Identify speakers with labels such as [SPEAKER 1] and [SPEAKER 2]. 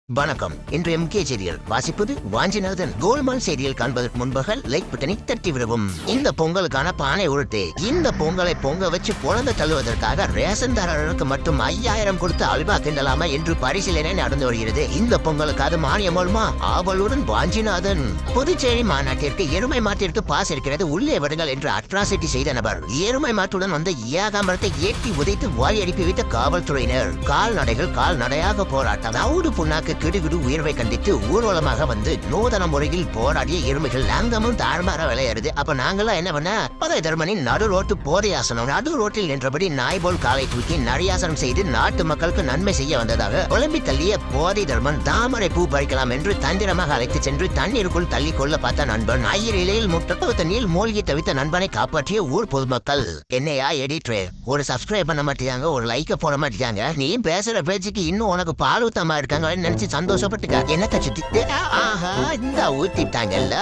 [SPEAKER 1] வணக்கம். இன்றைய முக்கிய செய்திகள் வாசிப்பது வாஞ்சிநாதன். கோல்மால் செய்திகள் காண்பதற்கு முன்பாக லைக் பட்டனை தட்டி விடவும். இந்த பொங்கலுக்கான பானை உருட்டு. இந்த பொங்கலை பொங்க வச்சு குழந்தை தள்ளுவதற்காக ரேஷன்தாரர்களுக்கு மட்டும் 5000 கொடுத்து அல்வா கிண்டலாமா என்று பரிசீலனை நடந்து வருகிறது. இந்த பொங்கலுக்காக மானியம் மூலமா ஆவலுடன் வாஞ்சிநாதன். புதுச்சேரி மாநாட்டிற்கு எருமை மாட்டிற்கு பாஸ் இருக்கிறது, உள்ளே விடுங்கள் என்று அட்ராசிட்டி செய்த நபர். எருமை மாட்டுடன் வந்த ஏகாமரத்தை ஏற்றி உதைத்து வாய் அடிப்பி வைத்த காவல்துறையினர். கால்நடையாக போராட்டம். நவுடு புண்ணாக்கு கிடுகிடு உயர்வை கண்டித்து ஊர்வலமாக வந்து நூதன முறையில் போராடிய எருமைகள் அங்கமும் தாழ்மாற விளையாடுது. அப்ப நாங்களாம் என்ன பண்ண பதை தர்மனின் நடு ரோட்டு போதையாசனம். நடு ரோட்டில் நின்றபடி நாய் போல் காலை தூக்கி நரியாசனம் செய்து நாட்டு மக்களுக்கு நன்மை செய்ய வந்ததாக குழம்பி தள்ளிய போதை தர்மன் தாமரை பூ பறிக்கலாம் என்று தந்திரமாக அழைத்து சென்று தண்ணீருக்குள் தள்ளி கொள்ள பார்த்த நண்பன் ஐயர் இலையில் முட்டை தண்ணியில் மூழ்கி தவித்த நண்பனை காப்பாற்றிய ஊர் பொதுமக்கள். என்னையா எடிட்டர், ஒரு சப்ஸ்கிரைப் பண்ண மாட்டேங்க, ஒரு லைக்க போட மாட்டேங்க. நீ பேசுற பேச்சுக்கு இன்னும் உனக்கு பால் ஊத்தமா இருக்காங்க நினைச்சு சந்தோஷப்பட்டுக்க. என்ன கட்சி இந்த ஊத்திட்டாங்கல்ல.